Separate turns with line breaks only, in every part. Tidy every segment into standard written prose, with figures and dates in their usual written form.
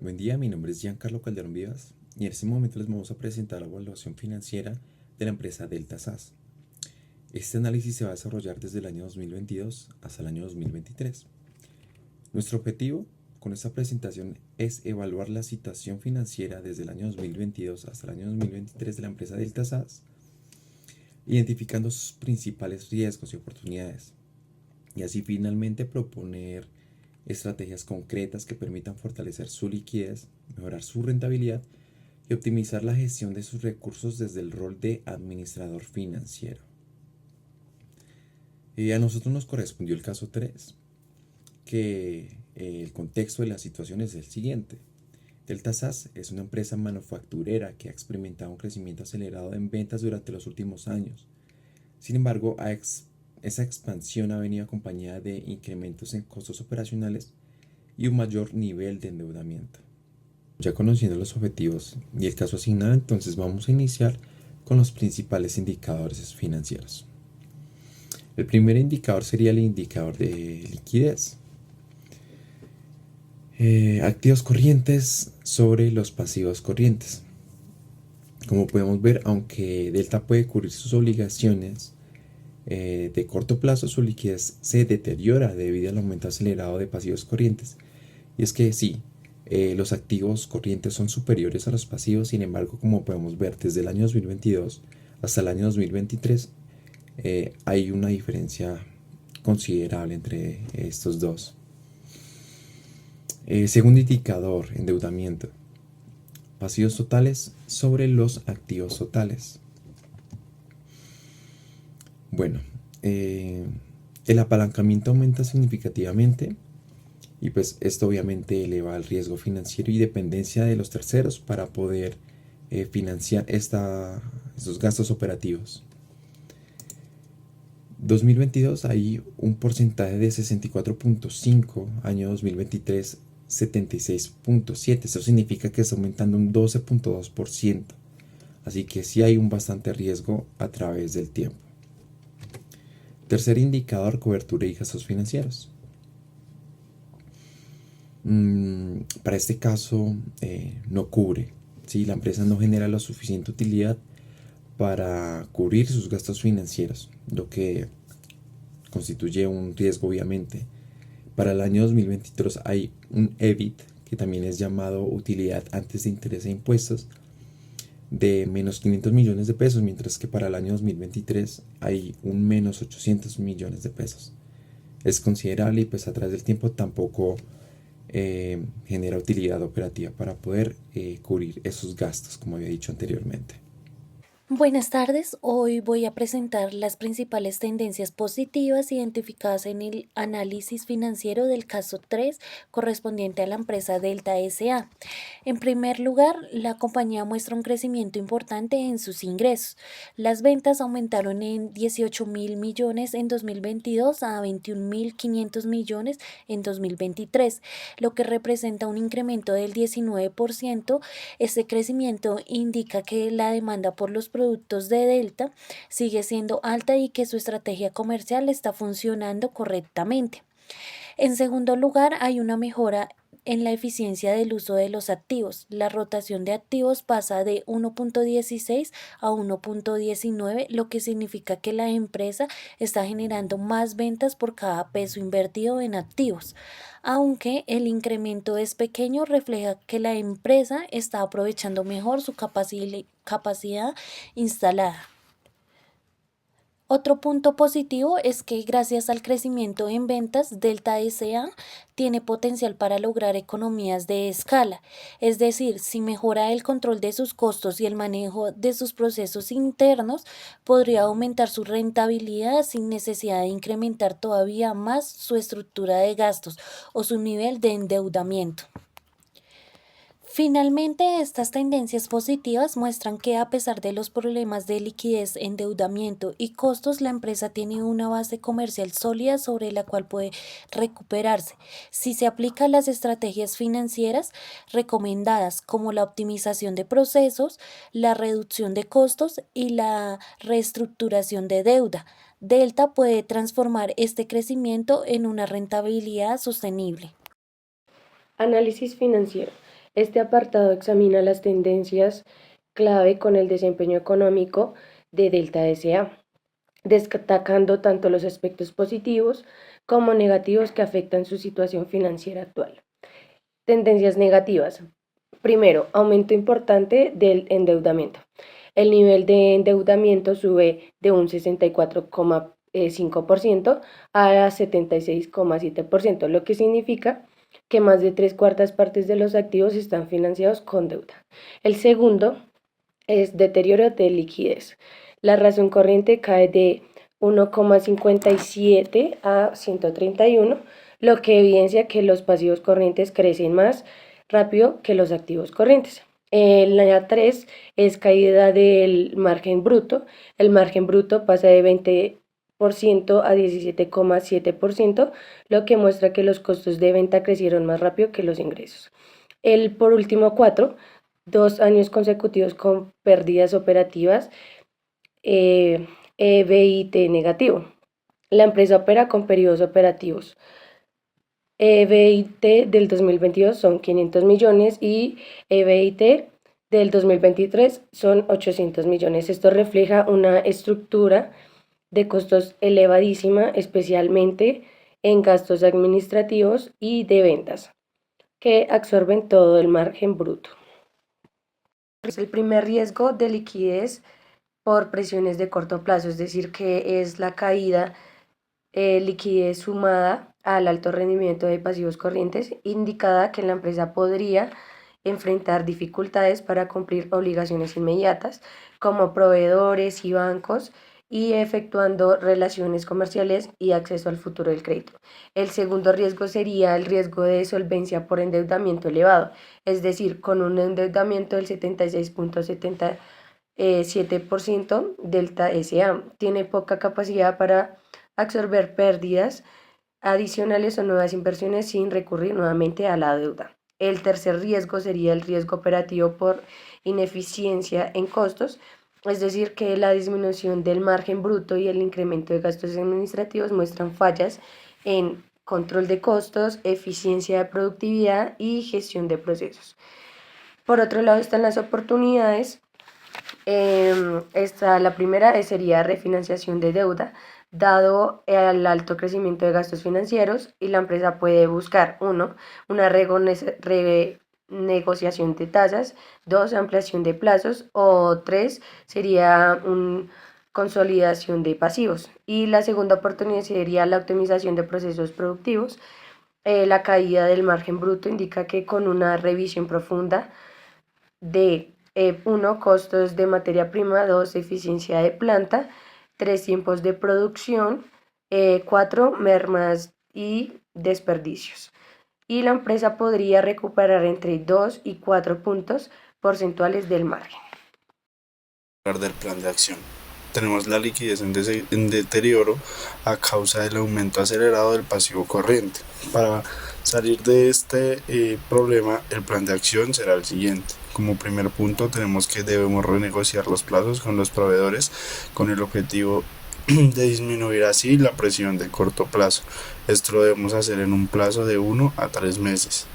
Buen día, mi nombre es Giancarlo Calderón Vivas y en este momento les vamos a presentar la evaluación financiera de la empresa Delta SAS. Este análisis se va a desarrollar desde el año 2022 hasta el año 2023. Nuestro objetivo con esta presentación es evaluar la situación financiera desde el año 2022 hasta el año 2023 de la empresa Delta SAS, identificando sus principales riesgos y oportunidades, y así finalmente proponer estrategias concretas que permitan fortalecer su liquidez, mejorar su rentabilidad y optimizar la gestión de sus recursos desde el rol de administrador financiero. A nosotros nos correspondió el caso 3, que el contexto de la situación es el siguiente. Delta SAS es una empresa manufacturera que ha experimentado un crecimiento acelerado en ventas durante los últimos años. Sin embargo, esa expansión ha venido acompañada de incrementos en costos operacionales y un mayor nivel de endeudamiento. Ya conociendo los objetivos y el caso asignado, entonces vamos a iniciar con los principales indicadores financieros. El primer indicador sería el indicador de liquidez. Activos corrientes sobre los pasivos corrientes. Como podemos ver, aunque Delta puede cubrir sus obligaciones de corto plazo, su liquidez se deteriora debido al aumento acelerado de pasivos corrientes. Y es que sí, los activos corrientes son superiores a los pasivos. Sin embargo, como podemos ver, desde el año 2022 hasta el año 2023 hay una diferencia considerable entre estos dos. Segundo indicador, endeudamiento. Pasivos totales sobre los activos totales. Bueno, el apalancamiento aumenta significativamente y pues esto obviamente eleva el riesgo financiero y dependencia de los terceros para poder financiar estos gastos operativos. 2022 hay un porcentaje de 64.5, año 2023 76.7, eso significa que está aumentando un 12.2%, así que sí hay un bastante riesgo a través del tiempo. Tercer indicador, cobertura y gastos financieros. Para este caso no cubre, ¿sí? La empresa no genera la suficiente utilidad para cubrir sus gastos financieros, lo que constituye un riesgo obviamente. Para el año 2023 hay un EBIT, que también es llamado utilidad antes de interés e impuestos, de menos 500 millones de pesos, mientras que para el año 2023 hay un menos 800 millones de pesos. Es considerable y pues a través del tiempo tampoco genera utilidad operativa para poder cubrir esos gastos, como había dicho anteriormente.
Buenas tardes, hoy voy a presentar las principales tendencias positivas identificadas en el análisis financiero del caso 3 correspondiente a la empresa Delta SA. En primer lugar, la compañía muestra un crecimiento importante en sus ingresos. Las ventas aumentaron en 18.000 millones en 2022 a 21.500 millones en 2023, lo que representa un incremento del 19%. Este crecimiento indica que la demanda por los productos de Delta sigue siendo alta y que su estrategia comercial está funcionando correctamente. En segundo lugar, hay una mejora en la eficiencia del uso de los activos. La rotación de activos pasa de 1.16 a 1.19, lo que significa que la empresa está generando más ventas por cada peso invertido en activos. Aunque el incremento es pequeño, refleja que la empresa está aprovechando mejor su capacidad instalada. Otro punto positivo es que gracias al crecimiento en ventas, Delta SA tiene potencial para lograr economías de escala. Es decir, si mejora el control de sus costos y el manejo de sus procesos internos, podría aumentar su rentabilidad sin necesidad de incrementar todavía más su estructura de gastos o su nivel de endeudamiento. Finalmente, estas tendencias positivas muestran que a pesar de los problemas de liquidez, endeudamiento y costos, la empresa tiene una base comercial sólida sobre la cual puede recuperarse si se aplican las estrategias financieras recomendadas, como la optimización de procesos, la reducción de costos y la reestructuración de deuda. Delta puede transformar este crecimiento en una rentabilidad sostenible.
Análisis financiero. Este apartado examina las tendencias clave con el desempeño económico de Delta S.A., destacando tanto los aspectos positivos como negativos que afectan su situación financiera actual. Tendencias negativas. Primero, aumento importante del endeudamiento. El nivel de endeudamiento sube de un 64,5% a 76,7%, lo que significa que más de tres cuartas partes de los activos están financiados con deuda. El segundo es deterioro de liquidez. La razón corriente cae de 1,57 a 131, lo que evidencia que los pasivos corrientes crecen más rápido que los activos corrientes. La 3 es caída del margen bruto. El margen bruto pasa de 20% a 17,7%, lo que muestra que los costos de venta crecieron más rápido que los ingresos. Por último, 4, 2 años consecutivos con pérdidas operativas, EBIT negativo. La empresa opera con periodos operativos. EBIT del 2022 son 500 millones y EBIT del 2023 son 800 millones. Esto refleja una estructura de costos elevadísima, especialmente en gastos administrativos y de ventas, que absorben todo el margen bruto. El primer riesgo de liquidez por presiones de corto plazo, es decir, que es la caída liquidez sumada al alto rendimiento de pasivos corrientes, indicada que la empresa podría enfrentar dificultades para cumplir obligaciones inmediatas como proveedores y bancos y efectuando relaciones comerciales y acceso al futuro del crédito. El segundo riesgo sería el riesgo de solvencia por endeudamiento elevado, es decir, con un endeudamiento del 76,77% Delta S.A. tiene poca capacidad para absorber pérdidas adicionales o nuevas inversiones sin recurrir nuevamente a la deuda. El tercer riesgo sería el riesgo operativo por ineficiencia en costos, es decir, que la disminución del margen bruto y el incremento de gastos administrativos muestran fallas en control de costos, eficiencia de productividad y gestión de procesos. Por otro lado están las oportunidades. La primera sería refinanciación de deuda. Dado el alto crecimiento de gastos financieros, y la empresa puede buscar, 1, una renegociación de tasas, 2, ampliación de plazos, o 3, sería una consolidación de pasivos. Y la segunda oportunidad sería la optimización de procesos productivos. La caída del margen bruto indica que con una revisión profunda de 1, costos de materia prima, 2, eficiencia de planta, 3, tiempos de producción, 4, mermas y desperdicios. Y la empresa podría recuperar entre 2 y 4 puntos porcentuales del margen.
Del plan de acción. Tenemos la liquidez en deterioro a causa del aumento acelerado del pasivo corriente. Para salir de este problema, el plan de acción será el siguiente. Como primer punto, tenemos que debemos renegociar los plazos con los proveedores con el objetivo de disminuir así la presión de corto plazo. Esto lo debemos hacer en un plazo de 1 a 3 meses.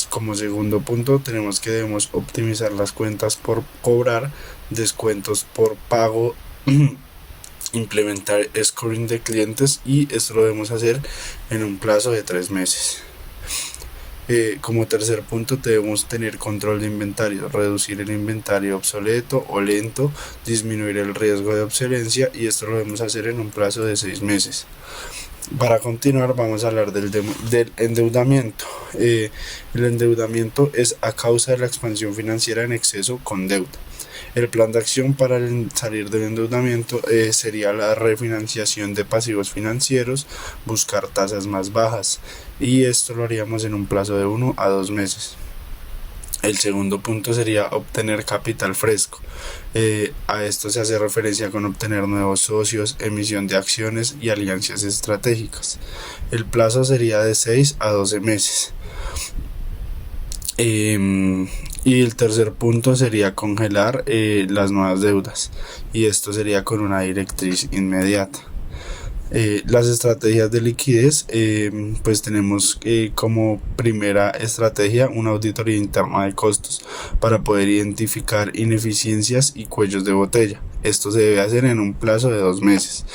Como segundo punto, debemos optimizar las cuentas por cobrar, descuentos por pago, implementar scoring de clientes, y esto lo debemos hacer en un plazo de 3 meses. Como tercer punto, debemos tener control de inventario, reducir el inventario obsoleto o lento, disminuir el riesgo de obsolescencia, y esto lo debemos hacer en un plazo de 6 meses. Para continuar, vamos a hablar del endeudamiento. El endeudamiento es a causa de la expansión financiera en exceso con deuda. El plan de acción para salir del endeudamiento sería la refinanciación de pasivos financieros, buscar tasas más bajas, y esto lo haríamos en un plazo de 1 a 2 meses. El segundo punto sería obtener capital fresco. A esto se hace referencia con obtener nuevos socios, emisión de acciones y alianzas estratégicas. El plazo sería de 6 a 12 meses. Y el tercer punto sería congelar las nuevas deudas, y esto sería con una directriz inmediata. Las estrategias de liquidez, pues tenemos como primera estrategia una auditoría interna de costos para poder identificar ineficiencias y cuellos de botella. Esto se debe hacer en un plazo de 2 meses.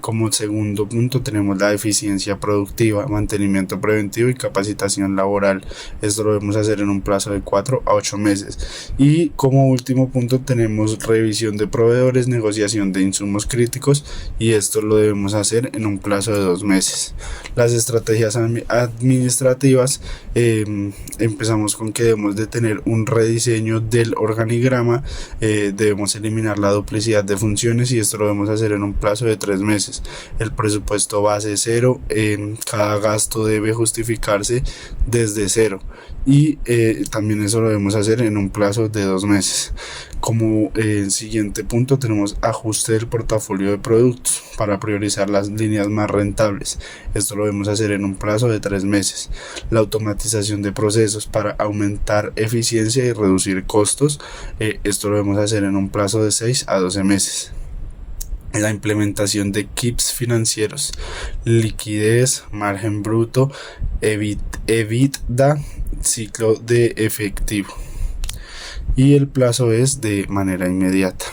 Como segundo punto tenemos la eficiencia productiva, mantenimiento preventivo y capacitación laboral. Esto lo debemos hacer en un plazo de 4 a 8 meses. Y como último punto tenemos revisión de proveedores, negociación de insumos críticos, y esto lo debemos hacer en un plazo de 2 meses. Las estrategias administrativas, empezamos con que debemos de tener un rediseño del organigrama, debemos eliminar la duplicidad de funciones y esto lo debemos hacer en un plazo de 3 meses. El presupuesto base cero, cada gasto debe justificarse desde cero y también eso lo debemos hacer en un plazo de 2 meses. Como siguiente punto tenemos ajuste del portafolio de productos para priorizar las líneas más rentables. Esto lo debemos hacer en un plazo de 3 meses. La automatización de procesos para aumentar eficiencia y reducir costos. Esto lo debemos hacer en un plazo de 6 a 12 meses. La implementación de KIPs financieros, liquidez, margen bruto, EBITDA, ciclo de efectivo. Y el plazo es de manera inmediata.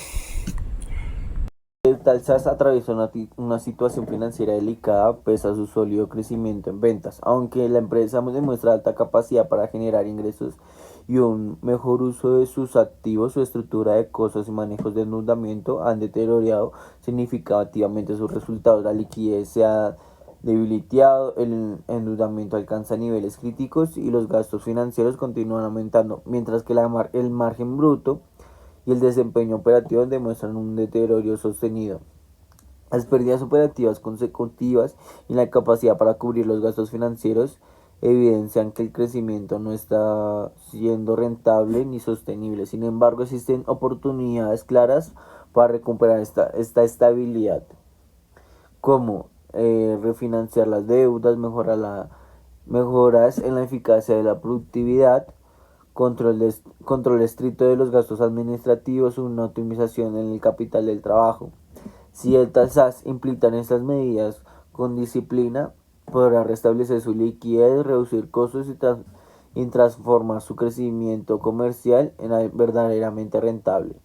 Talsas atraviesa una situación financiera delicada pese a su sólido crecimiento en ventas, aunque la empresa demuestra alta capacidad para generar ingresos y un mejor uso de sus activos. Su estructura de costos y manejos de endeudamiento han deteriorado significativamente sus resultados. La liquidez se ha debilitado, el endeudamiento alcanza niveles críticos y los gastos financieros continúan aumentando, mientras que el margen bruto y el desempeño operativo demuestran un deterioro sostenido. Las pérdidas operativas consecutivas y la capacidad para cubrir los gastos financieros evidencian que el crecimiento no está siendo rentable ni sostenible. Sin embargo, existen oportunidades claras para recuperar esta estabilidad, como refinanciar las deudas, mejoras en la eficacia de la productividad, control estricto de los gastos administrativos, una optimización en el capital del trabajo. Si el TASAS implementan estas medidas con disciplina, podrá restablecer su liquidez, reducir costos y transformar su crecimiento comercial en verdaderamente rentable.